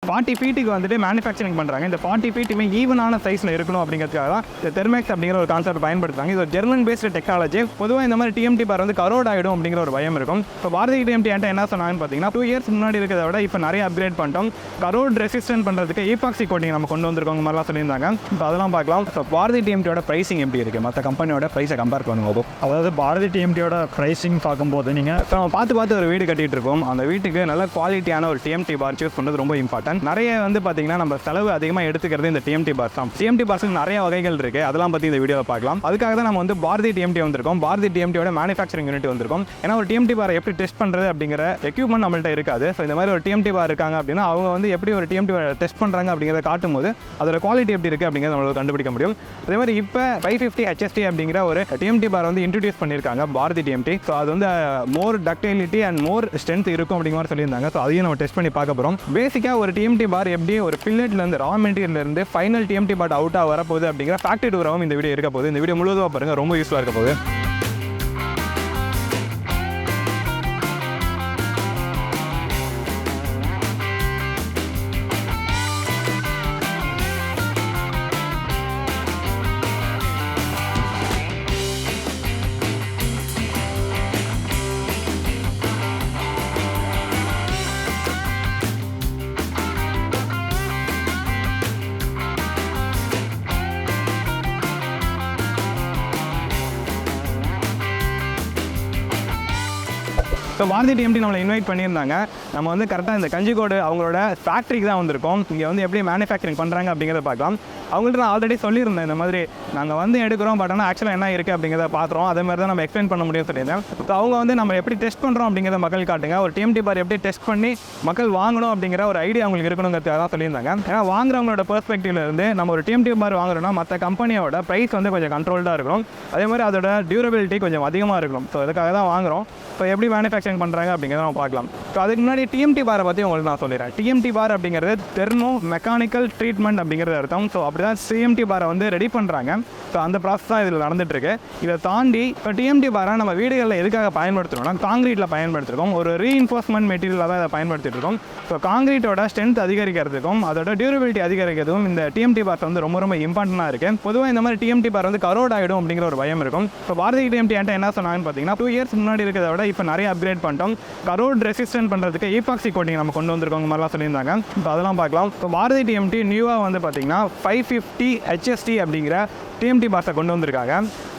40 ஃபீட்டுக்கு வந்துட்டு மேனுஃபேக்சரிங் பண்ணுறாங்க. இந்த 40 ஃபீட்டுமே ஈவனான சைஸில் இருக்கணும் அப்படிங்கிறதுக்காக தான் இந்த தெர்மேக்ஸ் அப்படிங்கிற ஒரு கான்செப்ட் பயன்படுத்துறாங்க. இது ஒரு ஜெர்மன் பேஸ்டு டெக்னாலஜி. பொதுவாக இந்த மாதிரி டிஎம்டி பார் வந்து கரோட் ஆகிடும் அப்படிங்கிற ஒரு பயம் இருக்கும். இப்போ பாரதி டிஎம்டி என்கிட்ட என்ன சொன்னாங்கன்னு பார்த்தீங்கன்னா 2 இயர்ஸ் முன்னாடி இருக்கிறத விட இப்போ நிறைய அப்கிரேட் பண்ணிட்டோம். கரோட் ரெசிஸ்டன்ட் பண்ணுறதுக்கு EPOXY கோட்டிங் நம்ம கொண்டு வந்திருக்கோம் மாதிரிலாம் சொல்லியிருந்தாங்க. இப்போ அதெல்லாம் பார்க்கலாம். ஸோ பாரதி டிஎம்டியோட ப்ரைஸிங் எப்படி இருக்குது மற்ற கம்பெனியோட ப்ரைஸை கம்பேர் பண்ணுவோம். அதாவது பாரதி டிஎம்டியோட ப்ரைஸிங் பார்க்கும்போது நீங்கள் நம்ம பார்த்து ஒரு வீடு கட்டிகிட்டு இருக்கோம். அந்த வீட்டுக்கு நல்ல குவாலிட்டியான ஒரு டிஎம்டி பார் சூஸ் பண்ணுறது ரொம்ப இம்பார்ட்டன்ட். நிறைய வந்து பார்த்தீங்கன்னா நம்ம செலவு அதிகமாக எடுத்துக்கிறது இந்த டிஎம்டி பார் தான். டிஎம்டி பார்ஸ் நிறைய வகைகள் இருக்குது. அதெல்லாம் பற்றி இந்த வீடியோவில் பார்க்கலாம். அதுக்காக தான் நம்ம வந்து பாரதி டிஎம்டி வந்திருக்கோம். பாரதி டிஎம்டியோட மேனுஃபேக்சரிங் யூனிட் வந்திருக்கோம். ஏன்னா ஒரு டிஎம்டி பாரை எப்படி டெஸ்ட் பண்ணுறது அப்படிங்கிற எக்யூப்மெண்ட் நம்மள்ட்ட இருக்காது. ஸோ இந்த மாதிரி ஒரு டிஎம்டி பார் இருக்காங்க அப்படின்னா அவங்க வந்து எப்படி ஒரு டிஎம்டி பார் டெஸ்ட் பண்ணுறாங்க அப்படிங்கிறத காட்டும் போது அதோட குவாலிட்டி எப்படி இருக்குது அப்படிங்கிறத நம்மளுக்கு கண்டுபிடிக்க முடியும். அதே மாதிரி இப்போ 550 HST அப்படிங்கிற ஒரு டிஎம்டி பார் வந்து இன்ட்ரடியூஸ் பண்ணியிருக்காங்க பாரதி டிஎம்டி. ஸோ அது வந்து மோர் டக்டைலிட்டி அண்ட் மோர் ஸ்ட்ரென்த் இருக்கும் அப்படிங்கிற மாதிரி சொல்லியிருந்தாங்க. ஸோ அதையும் நம்ம டெஸ்ட் பண்ணி பார்க்க போகிறோம். பேசிக்காக ஒரு டிஎம்டி பார் எப்படி ஒரு ஃபில்லட்லேருந்து ரா மெட்டீரியல்லேருந்து ஃபைனல் டிஎம்டி பார் அவுட்டாக வரப்போகுது அப்படிங்கிற ஃபேக்டரி டூராகவும் இந்த வீடியோ இருக்க போகுது. இந்த வீடியோ முழுவதும் பாருங்கள், ரொம்ப யூஸ்ஃபுல்லாக இருக்க போகுது. ஸோ பாரதி டிஎம்டி நம்மளை இன்வைட் பண்ணியிருந்தாங்க. நம்ம வந்து கரெக்டாக இந்த கஞ்சிக்கோடு அவங்களோட ஃபேக்ட்ரிக்கு தான் வந்திருக்கோம். இங்கே வந்து எப்படி மேனுஃபேக்சரிங் பண்ணுறாங்க அப்படிங்கிறத பார்க்கலாம். அவங்கள்ட்ட நான் ஆல்ரெடி சொல்லியிருந்தேன் இந்த மாதிரி நாங்கள் வந்து எடுக்கிறோம், பட் ஆனால் ஆக்சுவலாக என்ன இருக்குது அப்படிங்கிறத பார்க்குறோம். அதே மாதிரி தான் நம்ம எக்ஸ்பிளைன் பண்ண முடியும் சொல்லியிருந்தேன். ஸோ அவங்க வந்து நம்ம எப்படி டெஸ்ட் பண்ணுறோம் அப்படிங்கிறத மக்கள் காட்டுங்க, ஒரு டிஎம்டி பார் எப்படி டெஸ்ட் பண்ணி மக்கள் வாங்கணும் அப்படிங்கிற ஒரு ஐடியா அவங்களுக்கு இருக்கணுங்கிறதுக்காக தான் சொல்லியிருந்தாங்க. ஏன்னா வாங்குறவங்களோட பெர்ஸ்பெக்டிவ்ல இருந்து நம்ம ஒரு டிஎம்டி பார் வாங்குறோம்னா மற்ற கம்பெனியோட ப்ரைஸ் வந்து கொஞ்சம் கண்ட்ரோல்டாக இருக்கணும். அதே மாதிரி அதோட டியூரபிலிட்டி கொஞ்சம் அதிகமாக இருக்கணும். ஸோ இதுக்காக தான் வாங்குகிறோம். இப்போ எப்படி மேனுஃபேக்சரிங் பண்ணுறாங்க அப்படிங்கிறத நம்ம பார்க்கலாம். ஸோ அதுக்கு முன்னாடி டிஎம்டி பாரை பற்றி உங்களுக்கு நான் சொல்லிடுறேன். டிஎம்டி பார் அப்படிங்கிறது தெர்மோ-மெக்கானிக்கல் ட்ரீட்மெண்ட் அப்படிங்கிறது அர்த்தம். ஸோ அப்படி தான் சிஎம்டி பாரை வந்து ரெடி பண்ணுறாங்க. ஸோ அந்த ப்ராசஸ் தான் இதில் நடந்துகிட்ருக்கு. இதை தாண்டி இப்போ டிஎம்டி பாரை நம்ம வீடுகளில் எதுக்காக பயன்படுத்துகிறோம்னா காங்கிரீட்டில் பயன்படுத்திருக்கோம். ஒரு ரீஇன்ஃபோர்ஸ்மெண்ட் மெட்டீரியலாக தான் இதை பயன்படுத்திட்டு இருக்கோம். ஸோ காங்கிரீட்டோட ஸ்ட்ரென்த் அதிகரிக்கிறதுக்கும் அதோட டியூரபிலிட்டி அதிகரிக்கிறதுக்கும் இந்த டிஎம்டி பார் வந்து ரொம்ப ரொம்ப இம்பார்ட்டண்டாக இருக்குது. பொதுவாக இந்த மாதிரி டிஎம்டி பார் வந்து கரோட் ஆகிடும் அப்படிங்கிற ஒரு பயம் இருக்கும். இப்போ பாரதி டிஎம்டி என்கிட்ட என்ன சொன்னாங்கன்னு பார்த்தீங்கன்னா 2 இயர்ஸ் முன்னாடி இருக்கிறத விட இப்போ நிறைய அப்கிரேட் பண்ணிட்டோம். கரோட் ரெசிஸ்டன்ட் பண்ணுறதுக்கு EPOXY கோட்டிங் நம்ம கொண்டு வந்திருக்கோங்க மாதிரிலாம் சொல்லியிருந்தாங்க. இப்போ அதெல்லாம் பார்க்கலாம். இப்போ பாரதி டிஎம்டி நியூவாக வந்து பார்த்தீங்கன்னா 550 HST அப்படிங்கிற டிஎம்டி பார்ஸை கொண்டு வந்திருக்காங்க.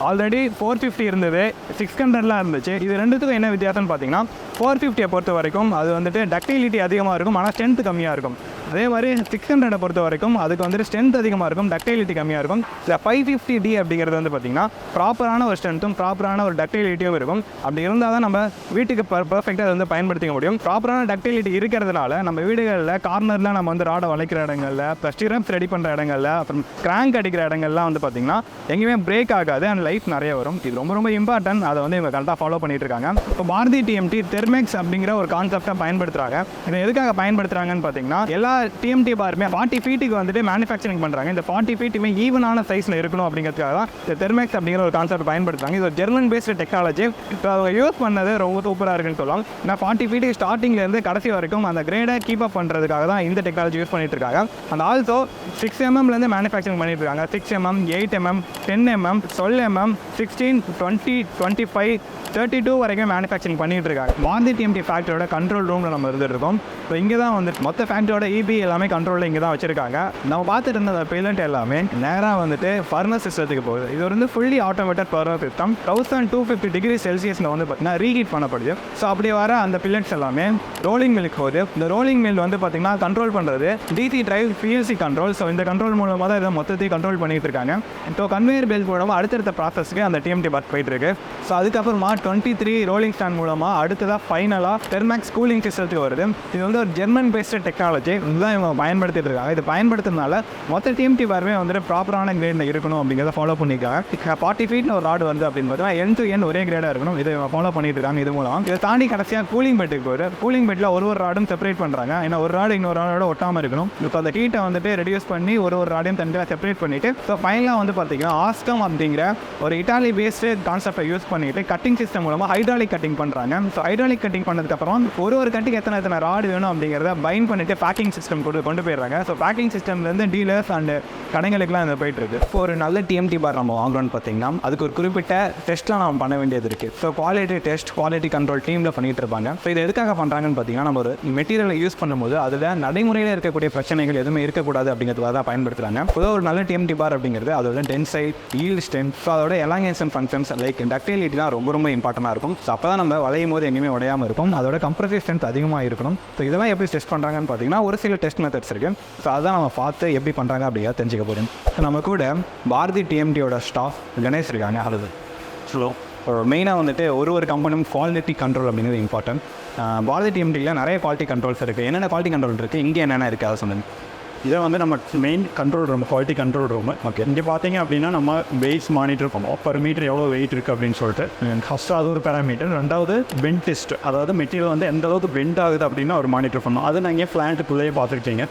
ஆல்ரெடி 450 இருந்தது, 600லாம் இருந்துச்சு. இது ரெண்டுத்துக்கும் என்ன வித்தியாசம்னு பார்த்தீங்கன்னா 450 பொறுத்த வரைக்கும் அது வந்துட்டு டக்டிலிட்டி அதிகமாக இருக்கும், ஆனால் ஸ்ட்ரென்த் கம்மியாக இருக்கும். அதே மாதிரி 600 பொறுத்த வரைக்கும் அதுக்கு வந்துட்டு ஸ்ட்ரென்த் அதிகமாக இருக்கும், டக்டிலிட்டி கம்மியாக இருக்கும். இந்த 550D அப்படிங்கிறது வந்து பார்த்திங்கன்னா ப்ராப்பரான ஒரு ஸ்ட்ரென்த்தும் ப்ராப்பரான ஒரு டக்டிலிட்டியும் இருக்கும். அப்படி இருந்தால் தான் நம்ம வீட்டுக்கு பர்ஃபெக்டாக அதை வந்து பயன்படுத்திக்க முடியும். ப்ராப்பரான டக்டிலிட்டி இருக்கிறதுனால நம்ம வீடுகளில் கார்னரில் நம்ம வந்து ராடை வளைக்கிற இடங்களில், ப்ளஸ் ஸ்டிரப்ஸ் ரெடி பண்ணுற இடங்களில், அப்புறம் கிராங்க் அடிக்கிற இடங்கள்லாம் வந்து பார்த்திங்கன்னா எங்கேயுமே பிரேக் ஆகாது அண்ட் லைஃப் நிறைய வரும். இது ரொம்ப ரொம்ப இம்பார்ட்டன்ட். அதை வந்து இவங்க கரெக்டாக ஃபாலோ பண்ணிட்டு இருக்காங்க. இப்போ பாரதி டிஎம்டி தெர்மெக்ஸ் அப்படிங்கிற ஒரு கான்செப்டை பயன்படுத்துகிறாங்க. இதை எதுக்காக பயன்படுத்துகிறாங்கன்னு பார்த்தீங்கன்னா எல்லா டிஎம்டி பாருமே 40 ஃபீட்டுக்கு வந்துட்டு மேனுஃபேக்சரிங் பண்ணுறாங்க. இந்த 40 ஃபீட்டுமே ஈவனான சைஸில் இருக்கணும் அப்படிங்கிறதுக்காக தான் இந்த தெர்மெக்ஸ் அப்படிங்கிற ஒரு கான்செப்ட் பயன்படுத்துறாங்க. இது ஒரு ஜெர்மன் பேஸ்டு டெக்னாலஜி. இப்போ அவங்க யூஸ் பண்ணது ரொம்ப சூப்பராக இருக்குன்னு சொல்லலாம். ஏன்னா 40 ஃபீட்டுக்கு ஸ்டார்டிங்லேருந்து கடைசி வரைக்கும் அந்த கிரேடை கீப் அப் பண்ணுறதுக்காக தான் இந்த டெக்னாலஜி யூஸ் பண்ணிட்டு இருக்காங்க. அந்த ஆல்சோ 6 mmலேருந்து மேனுஃபேக்சரிங் பண்ணிட்டு இருக்காங்க. 6 mm, 8 mm, 10 mm, 12 mm, 16, 20, 25, 32 வரைக்கும் மேனுஃபேக்சரிங் பண்ணிட்டு இருக்காங்க. பாரதி டிஎம்டி ஃபேக்டரியோட கண்ட்ரோல் ரூமில் நம்ம இருந்துருக்கோம். இப்போ இங்கே தான் வந்து மொத்த ஃபேக்டரியோட EB எல்லாமே கண்ட்ரோலில் இங்கே தான் வச்சிருக்காங்க. நம்ம பார்த்துட்டு இருந்த பில்லட் எல்லாமே நேராக வந்துட்டு ஃபர்னஸ் சிஸ்டத்துக்கு போகுது. இது வந்து fully automated furnace system. 1250 degree செல்சியஸில் வந்து பார்த்தீங்கன்னா ரீஹீட் பண்ணப்படுது. ஸோ அப்படி வர அந்த பில்லட்ஸ் எல்லாமே ரோலிங் மில்லுக்கு போகுது. இந்த ரோலிங் மில் வந்து பார்த்தீங்கன்னா கண்ட்ரோல் பண்ணுறது DC drive PLC control. So இந்த கண்ட்ரோல் மூலமாக தான் இதை மொத்தத்தையும் கண்ட்ரோல் பண்ணிட்டு இருக்காங்க. இப்போ கன்வேயர் பெல்ட் மூலமாக அடுத்தடுத்த ப்ராசஸ்க்கு அந்த டிஎம்டி பார் போயிட்டு இருக்கு. ஸோ அதுக்கப்புறமா 23 ரோலிங் ஸ்டாண்ட் மூலமாக அடுத்ததாக ஃபைனலாக தெர்மேக்ஸ் கூலிங் சிஸ்டத்துக்கு வருது. இது வந்து ஒரு ஜெர்மன் பேஸ்டு டெக்னாலஜி. இதுதான் இவங்க பயன்படுத்திட்டு இருக்காங்க. இது பயன்படுத்துறதுனால மொத்த டிஎம்டி பாருமே வந்துட்டு ப்ராப்பரான கிரேடில் இருக்கணும் அப்படிங்கிறத ஃபாலோ பண்ணியிருக்காங்க. 40 ஃபீட்னு ஒரு ராடு வருது அப்படின்னு பார்த்தீங்கன்னா end to end ஒரே கிரேடாக இருக்கணும். இதை ஃபாலோ பண்ணிட்டு இருக்காங்க. இது மூலம் இதை தாண்டி கடைசியாக கூலிங் பெட்டுக்கு போகுது. கூலிங் பெட்டில் ஒரு ராடும் செப்பரேட் பண்ணுறாங்க. ஏன்னா ஒரு ராடு இன்னொரு ராடோட ஒட்டாமல் இருக்கணும். இப்போ அந்த ஹீட்டை வந்துட்டு ரெடியூஸ் பண்ணி ஒரு ராடையும் தனியாக செப்பரேட் பண்ணிட்டு ஸோ ஃபைனலாக வந்து பார்த்தீங்கன்னா ஆஸ்கம் அப்படிங்கிற ஒரு இட்டாலி பேஸ்டு கான்செப்டை யூஸ் பண்ணிட்டு கட்டிங் சிஸ்டம் மூலமாக ஹைட்ராலிக் கட்டிங் பண்ணுறாங்க. ஸோ ஹைட்ராலிக் கட்டிங் பண்ணதுக்கப்புறம் ஒரு கட்டிங் எத்தனை ராடு வேணும் அப்படிங்கிறத பைண்ட் பண்ணிட்டு பேக்கிங் சிஸ்டம் கொண்டு போயிடுறாங்க. ஸோ பேக்கிங் சிஸ்டம்லேருந்து டீலர்ஸ் அண்ட் கடைகளுக்குலாம் இது போயிட்டுருக்கு. இப்போ ஒரு நல்ல டிஎம்டி பார் நம்ம வாங்குறோன்னு பார்த்தீங்கன்னா அதுக்கு ஒரு குறிப்பிட்ட டெஸ்ட்லாம் நம்ம பண்ண வேண்டியது இருக்குது. So quality test, quality control டீமில் பண்ணிகிட்டு இருப்பாங்க. ஸோ இது எதுக்காக பண்ணுறாங்கன்னு பார்த்தீங்கன்னா நம்ம ஒரு மெட்டீரியலை யூஸ் பண்ணும்போது அதில் நடைமுறையில் இருக்கக்கூடிய பிரச்சனைகள் எதுவுமே இருக்கக்கூடாது அப்படிங்கிறதுக்காக தான் பயன்படுத்துகிறாங்க. பொதுவாக ஒரு நல்ல டிஎம்டி பார் அப்படிங்கிறது அதோட டென்சைல், ஈல்ட் ஸ்ட்ரென்த், ஸோ அதோட எலாங்கேஷன் ஃபங்க்ஷன்ஸ் லைக் டக்டிலிட்டி தான் ரொம்ப ரொம்ப இம்பார்ட்டண்டாக இருக்கும். ஸோ அப்போ தான் நம்ம வளையும் போது எங்கேயுமே உடையாமல் இருக்கும். அதோட கம்ப்ரசிவ் ஸ்ட்ரென்த் அதிகமாக இருக்கணும். ஸோ இதெல்லாம் எப்படி டெஸ்ட் பண்ணுறாங்கன்னு பார்த்தீங்கன்னா ஒரு சில டெஸ்ட் மெத்தட்ஸ் இருக்குது. ஸோ அதான் நம்ம பார்த்து எப்படி பண்ணுறாங்க அப்படிங்கிறத தெரிஞ்சுக்க போகிறோம். நம்ம கூட பாரதி டிஎம்டியோட ஸ்டாஃப் கணேஷ் இருக்காங்க. ஹலோ. ஸோ மெயினாக வந்துட்டு ஒரு கம்பெனியும் குவாலிட்டி கண்ட்ரோல் அப்படிங்கிறது இம்பார்ட்டன்ட். பாரதி டிஎம்டியில் நிறைய குவாலிட்டி கண்ட்ரோல்ஸ் இருக்குது. என்னென்ன குவாலிட்டி கண்ட்ரோல் இருக்குது, இங்கே என்னென்ன இருக்குது அதை சொல்லுங்கள். இதை வந்து நம்ம main control room, quality control room. Okay, இங்கே பார்த்தீங்க அப்படின்னா நம்ம வெயிட்ஸ் மானிட்டர் பண்ணுவோம். பர் மீட்டர் எவ்வளோ வெயிட் இருக்குது அப்படின்னு சொல்லிட்டு ஃபஸ்ட்டு அது ஒரு பேராமீட்டர். ரெண்டாவது பெண்ட் டெஸ்ட், அதாவது மெட்டீரியல் வந்து எந்த அளவுக்கு பெண்ட் ஆகுது அப்படின்னு ஒரு மானிட்டர் பண்ணணும். அது நீங்கள் பிளான்ட்டுக்குள்ளேயே பார்த்துக்கிட்டீங்க.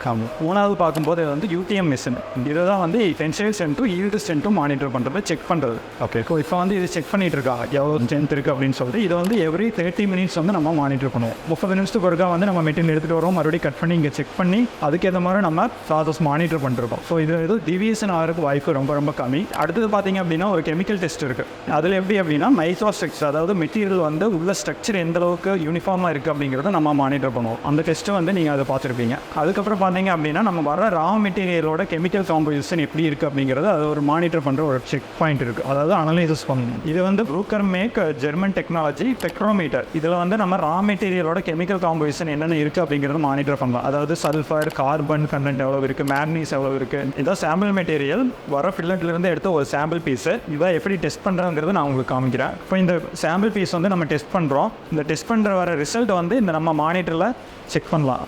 மூணாவது பார்க்கும்போது இது வந்து யூடிஎம் மிஷின். இதை தான் வந்து டென்சைல் ஸ்ட்ரென்த்தும் ஈல்டு ஸ்ட்ரென்த்தும் மானிட்டர் பண்ணுறது, செக் பண்ணுறது. ஓகே, ஸோ இப்போ வந்து இது செக் பண்ணிட்டு இருக்கா எவ்வளோ ஸ்ட்ரென்த் இருக்குது அப்படின்னு சொல்லிட்டு இதை வந்து எவ்ரி 30 மினிட்ஸ் வந்து நம்ம மானிட்டர் பண்ணுவோம். 30 நிமிஷத்துக்கு ஒருக்கா வந்து நம்ம மெட்டீரியல் எடுத்துகிட்டு வரோம், மறுபடியும் கட் பண்ணி இங்கே செக் பண்ணி அதுக்கேற்ற மாதிரி நம்ம ப்ராசஸ் மானிட்டர் பண்ணிருக்கோம். ஸோ இது டிவியேஷன் ஆகிறதுக்கு வாய்ப்பு ரொம்ப ரொம்ப கம்மி. அடுத்தது பார்த்தீங்க அப்படின்னா ஒரு கெமிக்கல் டெஸ்ட் இருக்குது. அதில் எப்படி அப்படின்னா மைக்ரோ ஸ்ட்ரக்சர், அதாவது மெட்டீரியல் வந்து உள்ள ஸ்ட்ரக்சர் எந்த அளவுக்கு யூனிஃபார்மாக இருக்குது அப்படிங்கிறத நம்ம மானிட்டர் பண்ணுவோம். அந்த டெஸ்ட்டு வந்து நீங்கள் அதை பார்த்துருப்பீங்க. அதுக்கப்புறம் பார்த்தீங்க அப்படின்னா நம்ம வர ரா மெட்டீரியலோட கெமிக்கல் காம்போசிஷன் எப்படி இருக்குது அப்படிங்கிறது அது ஒரு மானிட்டர் பண்ணுற ஒரு செக் பாயிண்ட் இருக்குது. அதாவது அனலைசிஸ் பண்ணணும். இது வந்து Bruker make German technology spectrometer. இதில் வந்து நம்ம ரா மெட்டீரியலோட கெமிக்கல் காம்போசிஷன் என்னென்ன இருக்குது அப்படிங்கிறத மானிட்டர் பண்ணலாம். அதாவது சல்ஃபர், கார்பன் கண்டென்ட் எவ்வளோ இருக்குது, மேக்னீஸ் எவ்வளோ இருக்குது. இதான் சாம்பிள் மெட்டீரியல், வர ஃபில்லட்லேருந்து எடுத்த ஒரு சாம்பிள் பீஸு. இதை எப்படி டெஸ்ட் பண்ணுறாங்கிறது நான் உங்களுக்கு காமிக்கிறேன். இப்போ இந்த சாம்பிள் பீஸ் வந்து நம்ம டெஸ்ட் பண்ணுறோம். இந்த டெஸ்ட் பண்ணுற வர ரிசல்ட் வந்து இந்த நம்ம மானிட்டரில் செக் பண்ணலாம்.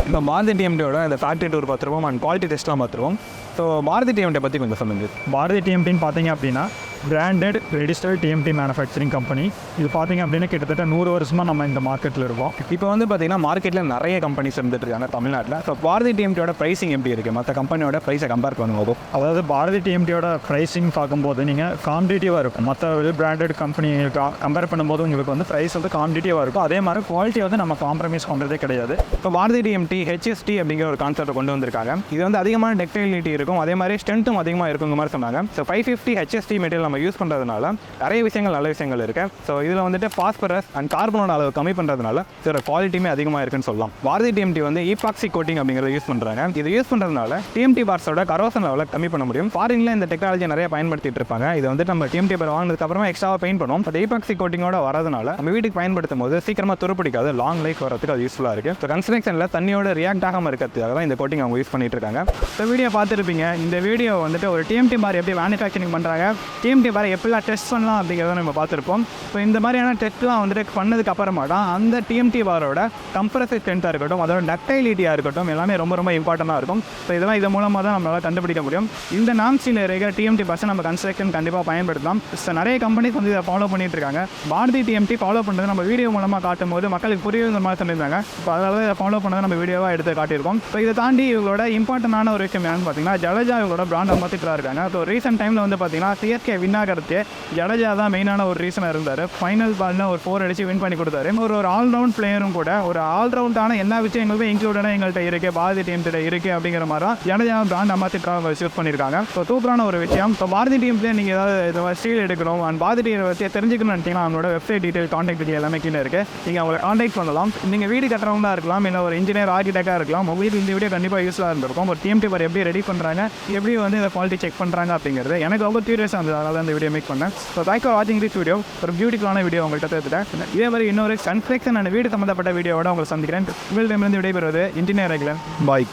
இப்போ பாரதி டிஎம்டியோட இந்த ஃபேக்ட்ரி டூர் பார்த்துருவோம் அண்ட் குவாலிட்டி டெஸ்ட்லாம் பார்த்துருவோம். ஸோ பாரதி டிஎம்டியை பற்றி கொஞ்சம் சொல்லுங்கள். பாரதி டிஎம்டின்னு பார்த்தீங்க அப்படின்னா branded registered TMT manufacturing company. இது பார்த்தீங்க அப்படின்னா கிட்டத்தட்ட 100 வருஷமாக நம்ம இந்த மார்க்கெட்டில் இருக்கோம். இப்போ வந்து பார்த்தீங்கன்னா மார்க்கெட்டில் நிறைய கம்பெனிஸ் இருந்துட்டு இருக்காங்க தமிழ்நாட்டில். ஸோ பாரதி டிஎம்டியோட ப்ரைஸிங் எப்படி இருக்குது, மற்ற கம்பெனியோட ப்ரைஸை கம்பேர் பண்ணும்போது? அதாவது பாரதி டிஎம்டியோட ப்ரைஸிங் பார்க்கும்போது நீங்கள் காம்படிட்டிவாக இருக்கும். மற்ற பிராண்டட் கம்பெனி கம்பேர் பண்ணும்போது உங்களுக்கு வந்து ப்ரைஸ் வந்து காம்படிட்டிவாக இருக்கும். அதே மாதிரி குவாலிட்டி வந்து நம்ம காம்ப்ரமைஸ் பண்ணுறதே கிடையாது. இப்போ பாரதி டிஎம்டி ஹெச்எஸ்டி அப்படிங்கிற ஒரு கான்செப்ட்டை கொண்டு வந்திருக்காங்க. இது வந்து அதிகமான டக்டைலிட்டி இருக்கும், அதே மாதிரி ஸ்ட்ரென்த்தும் அதிகமாக இருக்குங்கிற மாதிரி சொன்னாங்க. ஸோ 550 ஹெச்எஸ்டி மெட்டீரியல் நம்ம யூஸ் பண்ணுறதுனால நிறைய விஷயங்கள், நல்ல விஷயங்கள் இருக்குது. ஸோ இதில் வந்துட்டு பாஸ்பரஸ் அண்ட் கார்பனோட அளவு கம்மி பண்ணுறதுனால இதோட குவாலிட்டியுமே அதிகமாக இருக்குன்னு சொல்லலாம். பாரதி டிஎம்டி வந்து EPOXY கோட்டிங் அப்படிங்கிறத யூஸ் பண்ணுறாங்க. இது யூஸ் பண்ணுறதுனால டிஎம்டி பார்ஸோட கரோசன் லெவலை கம்மி பண்ண முடியும். ஃபாரினில் இந்த டெக்னாலஜி நிறைய பயன்படுத்திட்டு இருப்பாங்க. இது வந்து நம்ம டிஎம்டி பார் வாங்கினதுக்கப்புறமா எக்ஸ்ட்ராவாக பெயிண்ட் பண்ணுவோம். பட் EPOXY கோட்டிங்கோட வரதுனால நம்ம வீட்டுக்கு பயன்படுத்தும் போது சீக்கிரமாக துருப்பிடிக்காது, லாங் லைஃப் வரதுக்கு அது யூஸ்ஃபுல்லாக இருக்குது. ஸோ கன்ஸ்ட்ரக்ஷனில் தண்ணியோட ரியாக்ட் ஆகாமல் இருக்கிறதுக்காக தான் இந்த கோட்டிங் அவங்க யூஸ் பண்ணிட்டு இருக்காங்க. இந்த வீடியோ பார்த்துருப்பீங்க. இந்த வீடியோ வந்துட்டு ஒரு டிஎம்டி பார் எப்படி மேனுஃபேக்சரிங் பண்ணுறாங்க, டிஎம்டி பார் எப்படிலாம் டெஸ்ட் பண்ணலாம் அப்படிங்கிறத நம்ம பார்த்துருப்போம். ஸோ இந்த மாதிரியான டெஸ்ட்லாம் வந்துட்டு பண்ணதுக்கு அப்புறமா தான் அந்த டிஎம்டி பாரோட கம்ப்ரசிவ் ஸ்ட்ரென்த்தாக இருக்கட்டும், அதோட டக்டைலிட்டியாக இருக்கட்டும், எல்லாமே ரொம்ப ரொம்ப இம்பார்ட்டண்ட்டாக இருக்கும். ஸோ இதெல்லாம் இது மூலமாக தான் நம்மளால் கண்டுபிடிக்க முடியும். இந்த நாம்ஸில் இருக்கிற டிஎம்டி பஸ்ஸை நம்ம கன்ஸ்ட்ரக்ஷன் கண்டிப்பாக பயன்படுத்தலாம். ஸோ நிறைய கம்பெனிஸ் வந்து இதை ஃபாலோ பண்ணிட்டு இருக்காங்க. பாரதி டிஎம்டி ஃபாலோ பண்ணுறது நம்ம வீடியோ மூலமாக காட்டும் போது மக்களுக்கு புரியுற மாதிரி சொல்லியிருந்தாங்க. இப்போ அதனால இதை ஃபாலோ பண்ணதை நம்ம வீடியோவாக எடுத்து காட்டியிருக்கோம். ஸோ இதை தாண்டி இவங்களோட இம்பார்ட்டண்டான ஒரு விஷயம் என்னன்னு பார்த்தீங்கன்னா ஜடேஜா இவங்களோட பிராண்ட் அம்பாசிடராக இருக்காங்க. ஸோ ரீசெண்ட் டைமில் வந்து பார்த்தீங்கன்னா சிஎஸ்கே வின் ஆகிறதுக்கு ஜடேஜா தான் மெயினான ஒரு ரீசனாக இருந்தார். ஃபைனல் பாலில் ஒரு 4 அடிச்சு வின் பண்ணி கொடுத்தாரு. ஒரு ஆல்ரவுண்ட் பிளேயரும் கூட, ஒரு ஆல்ரவுண்டான எல்லா விஷயங்களுமே இன்க்ளூடாக எங்கள்கிட்ட இருக்குது, பாரதி டீம்கிட்ட இருக்குது அப்படிங்கிற மாதிரி தான் ஜடேஜா பிராண்ட் அம்பாசிடராக யூஸ் பண்ணியிருக்காங்க. ஸோ சூப்பரான ஒரு விஷயம். ஸோ பாரதி டீம்லேயே நீங்கள் ஏதாவது ஸ்டீல் எடுக்கணும் அண்ட் பாரதி டீம் பற்றி தெரிஞ்சுக்கணும்னு நினச்சிங்கன்னா அவங்களோட வெப்சைட் டீட்டெயில், கான்டாக்ட் டீட்டெயில் எல்லாமே கீழே இருக்குது. நீங்கள் அவங்களை கான்டாக்ட் பண்ணலாம். நீங்கள் வீடு கட்டுறவங்களா இருக்கலாம், இல்லை ஒரு இன்ஜினியர் ஆர்கிடெக்டாக இருக்கலாம். உங்களுக்கு இந்த வீடியோ கண்டிப்பாக யூஸ்ஃபுல்லாக இருந்திருக்கும். ஒரு டிஎம்டி பார் எப்படி ரெடி பண்ணுறாங்க, எப்படி வந்து இந்த குவாலிட்டி செக் பண்ணுறாங்க அப்படிங்கிறது எனக்கு ரொம்ப கியூரியஸாக இருந்தது. அதனால இந்த வீடியோ மேக் பண்ணேன். ஸோ தேங்க்ஸ் ஃபார் வாட்சிங் திஸ் வீடியோ. ஒரு பியூட்டிஃபுல்லான வீடியோ உங்கள்கிட்ட தருத்துட்டேன். இதே மாதிரி இன்னொரு கன்ஸ்ட்ரக்ஷன் அண்ட் வீடு சம்மந்தப்பட்ட வீடியோவோட உங்களை சந்திக்கிறேன். உங்களிடமிருந்து விடைபெறுவது இன்ஜினியர் அகிலன். பாய்.